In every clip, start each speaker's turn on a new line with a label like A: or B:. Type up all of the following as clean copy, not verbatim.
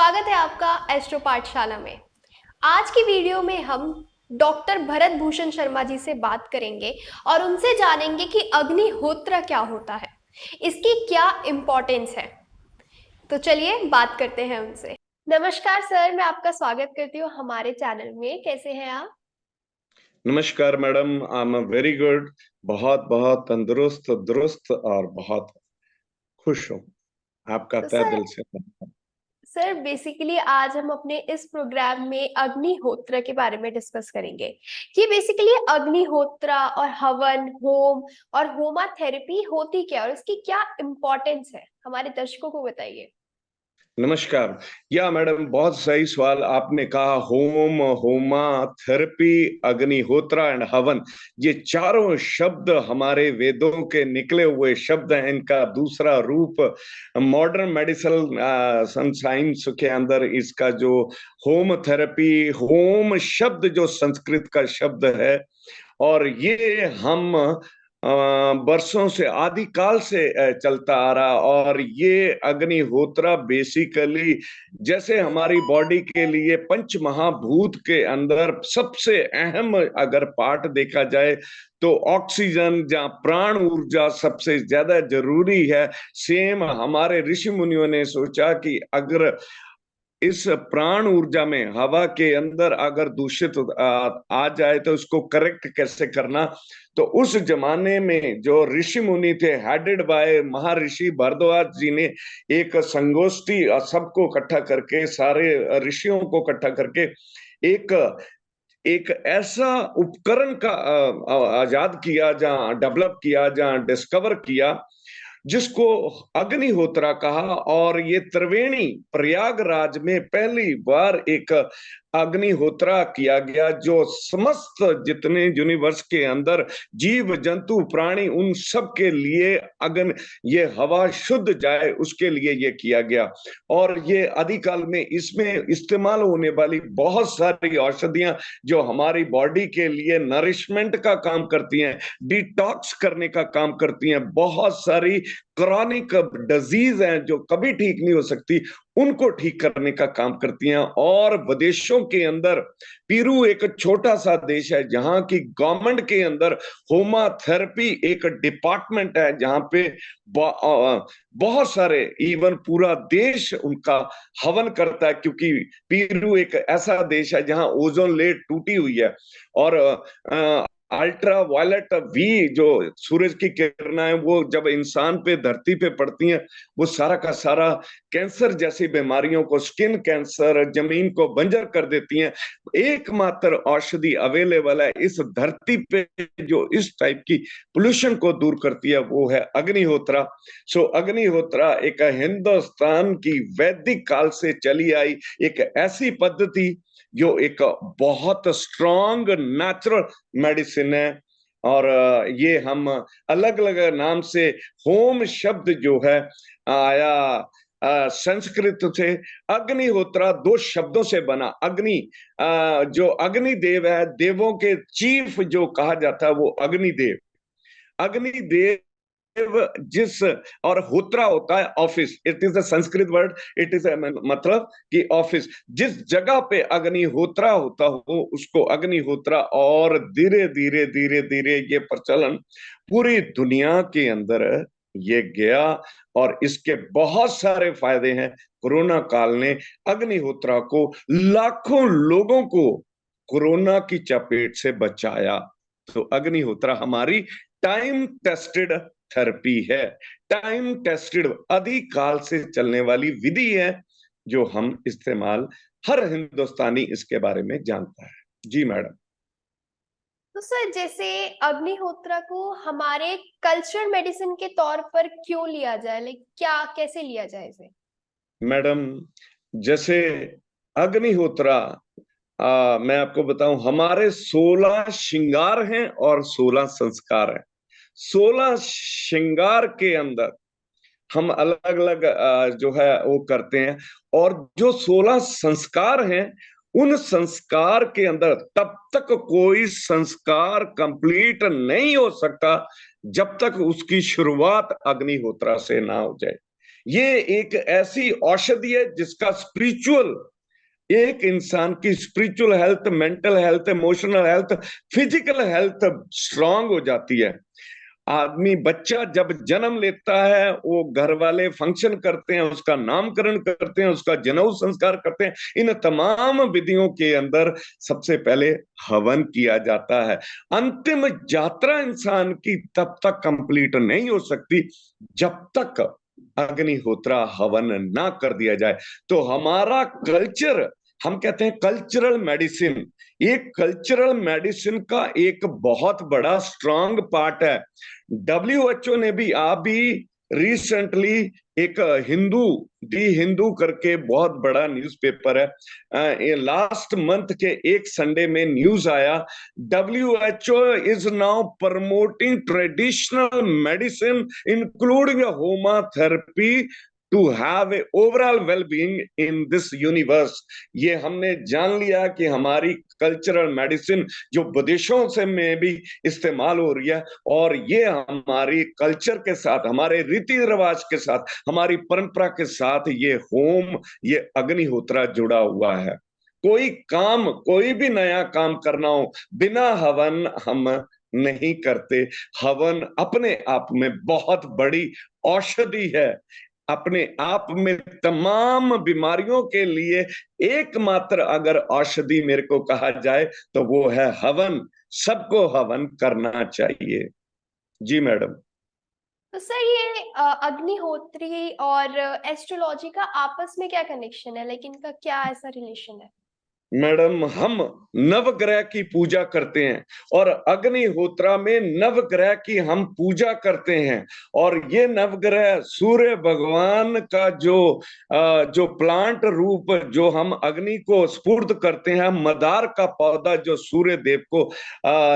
A: स्वागत है आपका एस्ट्रो पाठशाला में। आज की वीडियो में हम डॉक्टर भरत भूषण शर्मा जी से बात करेंगे और उनसे जानेंगे कि अग्निहोत्र क्या होता है, इसकी क्या इम्पोर्टेंस है। तो चलिए बात करते हैं उनसे। नमस्कार सर, मैं आपका स्वागत करती हूँ हमारे चैनल में। कैसे हैं आप?
B: नमस्कार madam, I am very good. बहुत बहुत तंदुरुस्त दुरुस्त और बहुत खुश हूँ। आपका
A: तो
B: तहे
A: सर
B: दिल से धन्यवाद।
A: सर बेसिकली आज हम अपने इस प्रोग्राम में अग्निहोत्र के बारे में डिस्कस करेंगे कि बेसिकली अग्निहोत्र और हवन होम और होमा थेरेपी होती क्या और इसकी क्या इम्पोर्टेंस है, हमारे दर्शकों को बताइए।
B: नमस्कार। या मैडम, बहुत सही सवाल आपने कहा। होम, होमा, थेरेपी, अग्निहोत्र एंड हवन, ये चारों शब्द हमारे वेदों के निकले हुए शब्द हैं। इनका दूसरा रूप मॉडर्न मेडिसिन साइंस के अंदर इसका जो होम थेरेपी, होम शब्द जो संस्कृत का शब्द है, और ये हम वर्षों से आदिकाल से चलता आ रहा। और ये अग्निहोत्रा बेसिकली जैसे हमारी बॉडी के लिए पंच महाभूत के अंदर सबसे अहम अगर पार्ट देखा जाए तो ऑक्सीजन, जहाँ प्राण ऊर्जा सबसे ज्यादा जरूरी है, सेम हमारे ऋषि मुनियों ने सोचा कि अगर इस प्राण ऊर्जा में हवा के अंदर अगर दूषित आ जाए तो उसको करेक्ट कैसे करना। तो उस जमाने में जो ऋषि मुनि थे, हेडेड बाय महर्षि भारद्वाज जी ने एक संगोष्ठी सबको इकट्ठा करके, सारे ऋषियों को इकट्ठा करके एक एक ऐसा उपकरण का आजाद किया, जहां डेवलप किया, जहां डिस्कवर किया, जिसको अग्निहोत्रा कहा। और ये त्रिवेणी प्रयागराज में पहली बार एक अग्निहोत्रा किया गया, जो समस्त जितने यूनिवर्स के अंदर जीव जंतु प्राणी उन सब के लिए अग्नि, ये हवा शुद्ध जाए उसके लिए ये किया गया। और ये आदिकाल में इसमें इस्तेमाल होने वाली बहुत सारी औषधियां जो हमारी बॉडी के लिए नरिशमेंट का काम करती हैं, डिटॉक्स करने का काम करती हैं, बहुत सारी क्रॉनिक डिजीज हैं जो कभी ठीक नहीं हो सकती, उनको ठीक करने का काम करती हैं। और विदेशों के अंदर पेरू एक छोटा सा देश है जहां की गवर्नमेंट के अंदर होमा थेरेपी एक डिपार्टमेंट है, जहां पे बहुत सारे, इवन पूरा देश उनका हवन करता है, क्योंकि पेरू एक ऐसा देश है जहां ओजोन लेयर टूटी हुई है। और अल्ट्रा वायलेट वी जो सूरज की किरणें वो जब इंसान पे, धरती पे पड़ती हैं, वो सारा का सारा कैंसर जैसी बीमारियों को, स्किन कैंसर, जमीन को बंजर कर देती हैं। एकमात्र औषधि अवेलेबल है इस धरती पे जो इस टाइप की पोल्यूशन को दूर करती है, वो है अग्निहोत्रा। सो अग्निहोत्रा एक हिंदुस्तान की वैदिक काल से चली आई एक ऐसी पद्धति जो एक बहुत स्ट्रॉन्ग नेचुरल मेडिसिन है। और ये हम अलग अलग नाम से, होम शब्द जो है आया संस्कृत से। अग्निहोत्रा दो शब्दों से बना। अग्नि, जो अग्निदेव है, देवों के चीफ जो कहा जाता है वो अग्निदेव। अग्निदेव जिस, और होत्रा होता है office, it is a Sanskrit word, it is मतलब कि ऑफिस, जिस जगह पे अग्निहोत्रा होता हो उसको अग्निहोत्रा। और धीरे धीरे धीरे धीरे ये प्रचलन पूरी दुनिया के अंदर ये गया, और इसके बहुत सारे फायदे हैं। कोरोना काल ने अग्निहोत्रा को, लाखों लोगों को कोरोना की चपेट से बचाया। तो अग्निहोत्रा हमारी टाइम टेस्टेड थेरेपी है, टाइम टेस्टेड अधिकाल से चलने वाली विधि है, जो हम इस्तेमाल, हर हिंदुस्तानी इसके बारे में जानता है। जी मैडम।
A: तो सर जैसे अग्निहोत्र को हमारे कल्चरल मेडिसिन के तौर पर क्यों लिया जाए, लाइक क्या कैसे लिया जाए इसे?
B: मैडम, जैसे अग्निहोत्रा, मैं आपको बताऊं, हमारे 16 श्रृंगार हैं और 16 संस्कार हैं। 16 श्रृंगार के अंदर हम अलग अलग जो है वो करते हैं। और जो 16 संस्कार हैं, उन संस्कार के अंदर तब तक कोई संस्कार कंप्लीट नहीं हो सकता जब तक उसकी शुरुआत अग्निहोत्रा से ना हो जाए। ये एक ऐसी औषधि है जिसका स्पिरिचुअल, एक इंसान की spiritual health, mental health, emotional health, physical health strong हो जाती है। आदमी, बच्चा जब जन्म लेता है, वो घर वाले फंक्शन करते हैं, उसका नामकरण करते हैं, उसका जनेऊ संस्कार करते हैं। इन तमाम विधियों के अंदर सबसे पहले हवन किया जाता है। अंतिम यात्रा इंसान की तब तक कंप्लीट नहीं हो सकती जब तक अग्निहोत्रा हवन ना कर दिया जाए। तो हमारा कल्चर, हम कहते हैं कल्चरल मेडिसिन, ये कल्चरल मेडिसिन का एक बहुत बड़ा स्ट्रांग पार्ट है। डब्ल्यूएचओ ने भी, आप भी रिसेंटली एक हिंदू, दी हिंदू करके बहुत बड़ा न्यूज़पेपर है, ये लास्ट मंथ के एक संडे में न्यूज आया, WHO is now promoting traditional medicine including homa therapy to have a overall well being in this universe. ये हमने जान लिया कि हमारी कल्चरल मेडिसिन जो विदेशों से में भी इस्तेमाल हो रही है, और ये हमारी कल्चर के साथ, हमारे रीति रिवाज के साथ, हमारी परंपरा के साथ ये होम, ये अग्निहोत्रा जुड़ा हुआ है। कोई काम, कोई भी नया काम करना हो, बिना हवन हम नहीं करते। हवन अपने आप में बहुत बड़ी औषधि है, अपने आप में तमाम बीमारियों के लिए एकमात्र अगर औषधि मेरे को कहा जाए तो वो है हवन। सबको हवन करना चाहिए। जी मैडम।
A: तो सर ये अग्निहोत्री और एस्ट्रोलॉजी का आपस में क्या कनेक्शन है, लेकिन इनका क्या ऐसा रिलेशन है?
B: मैडम, हम नवग्रह की पूजा करते हैं और अग्निहोत्रा में नवग्रह की हम पूजा करते हैं। और ये नवग्रह सूर्य भगवान का जो प्लांट रूप जो हम अग्नि को स्फूर्त करते हैं, मदार का पौधा जो सूर्य देव को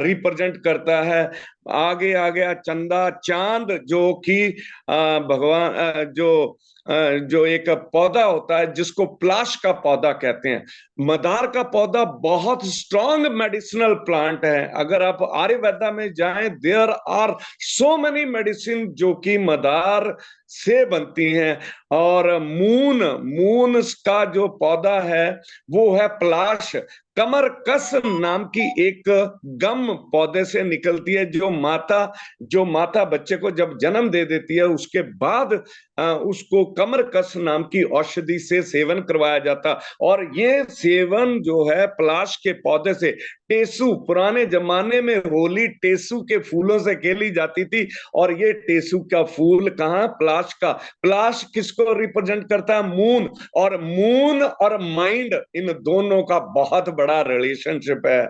B: रिप्रेजेंट करता है। आगे आ गया चंदा, चांद, जो कि भगवान जो एक पौधा होता है जिसको प्लाश का पौधा कहते हैं। मदार का पौधा बहुत स्ट्रॉन्ग मेडिसिनल प्लांट है। अगर आप आयुर्वेदा में जाएं, there are so many medicine जो कि मदार से बनती हैं। और मून, मून का जो पौधा है वो है प्लाश। कमर कस नाम की एक गम पौधे से निकलती है, जो माता बच्चे को जब जन्म दे देती है, उसके बाद उसको कमर कस नाम की औषधि से सेवन करवाया जाता। और ये सेवन जो है प्लाश के पौधे से, टेसू, पुराने जमाने में होली टेसू के फूलों से खेली जाती थी। और ये टेसू का फूल कहाँ, प्लाश का। प्लाश किसको रिप्रेजेंट करता है? मून। और मून और माइंड, इन दोनों का बहुत बड़ा रिलेशनशिप है।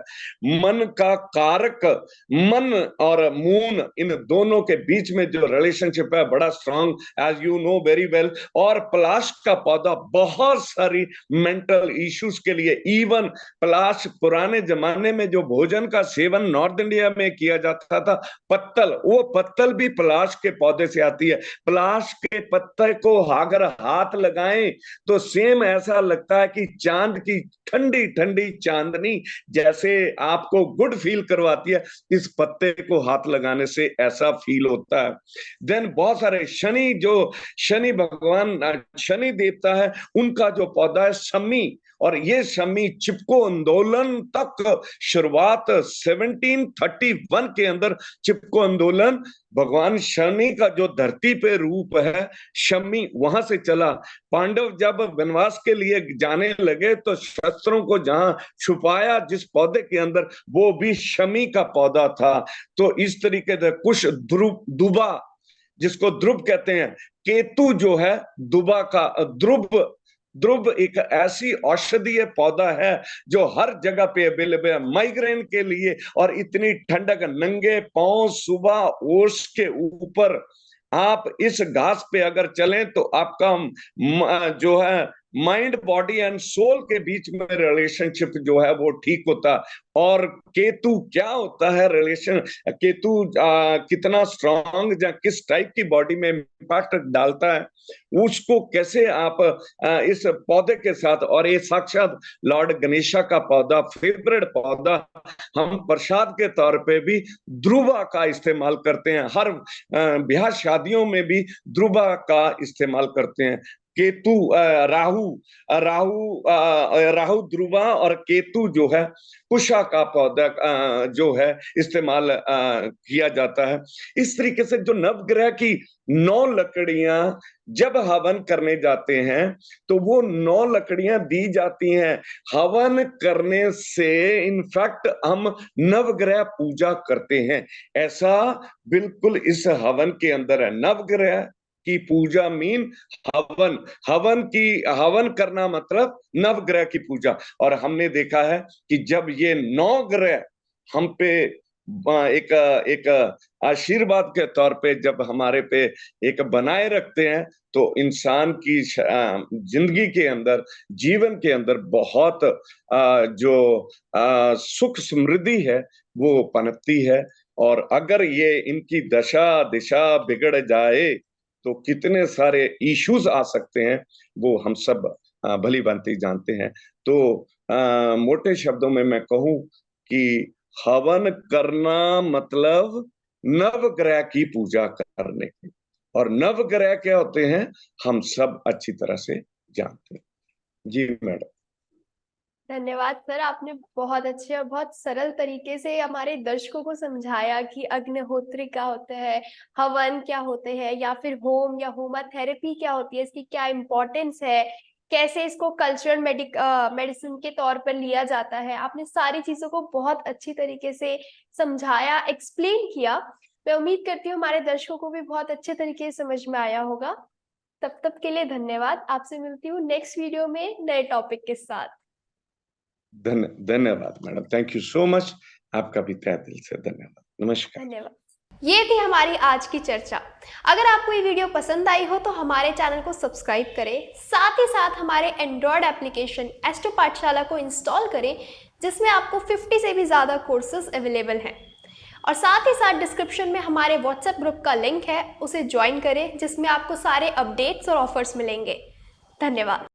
B: मन का कारक, मन और मून, इन दोनों के बीच में जो रिलेशनशिप है बड़ा strong, as you know very well. और पलाश का पौधा बहुत सारी मेंटल इश्यूज के लिए, इवन पलाश, पुराने जमाने में जो भोजन का सेवन नॉर्थ इंडिया में किया जाता था, पत्तल, वो पत्तल भी पलाश के पौधे से आती है। पलाश के पत्ते को अगर हाथ लगाएं तो सेम ऐसा लगता है कि चांद की ठंडी ठंडी चांदनी जैसे आपको गुड फील करवाती है, इस पत्ते को हाथ लगाने से ऐसा फील होता है। देन बहुत सारे शनि, जो शनि भगवान, शनि देवता है, उनका जो पौधा है शमी। और ये शमी चिपको आंदोलन तक, शुरुआत 1731 के अंदर चिपको आंदोलन, भगवान शनि का जो धरती पे रूप है शमी, वहां से चला। पांडव जब वनवास के लिए जाने लगे तो शस्त्रों को जहां छुपाया जिस पौधे के अंदर, वो भी शमी का पौधा था। तो इस तरीके से कुछ ध्रुव, दुबा जिसको ध्रुव कहते हैं, केतु जो है दुबा का, ध्रुव, ध्रुव एक ऐसी औषधीय पौधा है जो हर जगह पे अवेलेबल है माइग्रेन के लिए। और इतनी ठंडक, नंगे पांव सुबह ओस के ऊपर आप इस घास पे अगर चलें तो आपका जो है माइंड बॉडी एंड सोल के बीच में रिलेशनशिप जो है वो ठीक होता। और केतु क्या होता है रिलेशन, केतु कितना स्ट्रांग या किस टाइप की बॉडी में इम्पैक्ट डालता है, उसको कैसे आप इस पौधे के साथ, और ये साक्षात लॉर्ड गणेशा का पौधा, फेवरेट पौधा, हम प्रसाद के तौर पे भी ध्रुवा का इस्तेमाल करते हैं। हर ब्याह शादियों में भी ध्रुवा का इस्तेमाल करते हैं। केतु राहु राहु ध्रुवा और केतु जो है कुशा का पौधा जो है इस्तेमाल किया जाता है। इस तरीके से जो नवग्रह की 9 लकड़ियां जब हवन करने जाते हैं तो वो 9 लकड़ियां दी जाती हैं। हवन करने से इनफैक्ट हम नवग्रह पूजा करते हैं, ऐसा बिल्कुल इस हवन के अंदर है। नवग्रह की पूजा मीन हवन, हवन करना मतलब नवग्रह की पूजा। और हमने देखा है कि जब ये 9 ग्रह हम पे एक एक आशीर्वाद के तौर पे जब हमारे पे एक बनाए रखते हैं, तो इंसान की जिंदगी के अंदर, जीवन के अंदर बहुत जो सुख समृद्धि है वो पनपती है। और अगर ये इनकी दशा दिशा बिगड़ जाए तो कितने सारे इश्यूज आ सकते हैं, वो हम सब भली भांति जानते हैं। तो मोटे शब्दों में मैं कहूं कि हवन करना मतलब नवग्रह की पूजा करने की, और नवग्रह क्या होते हैं हम सब अच्छी तरह से जानते हैं। जी मैडम।
A: धन्यवाद सर, आपने बहुत अच्छे और बहुत सरल तरीके से हमारे दर्शकों को समझाया कि अग्निहोत्री क्या होता है, हवन क्या होते हैं, या फिर होम या होमा थेरेपी क्या होती है, इसकी क्या इम्पोर्टेंस है, कैसे इसको कल्चरल मेडिसिन के तौर पर लिया जाता है। आपने सारी चीजों को बहुत अच्छी तरीके से समझाया, एक्सप्लेन किया। मैं उम्मीद करती हूँ हमारे दर्शकों को भी बहुत अच्छे तरीके से समझ में आया होगा। तब के लिए धन्यवाद। आपसे मिलती हूँ नेक्स्ट वीडियो में नए टॉपिक के साथ।
B: धन्यवाद madam, thank you so much. आपका भी तहे दिल से धन्यवाद। नमस्कार।
A: धन्यवाद। ये थी हमारी आज की चर्चा। अगर आपको ये वीडियो पसंद आई हो तो हमारे चैनल को सब्सक्राइब करें, साथ ही साथ हमारे एंड्रॉयड एप्लीकेशन एस्ट्रो पाठशाला को इंस्टॉल करें, जिसमें आपको 50 से भी ज़्यादा कोर्सेज अवेलेबल हैं। और साथ ही साथ डिस्क्रिप्शन में हमारे व्हाट्सएप ग्रुप का लिंक है, उसे ज्वाइन करें, जिसमें आपको सारे अपडेट्स और ऑफर्स मिलेंगे। धन्यवाद।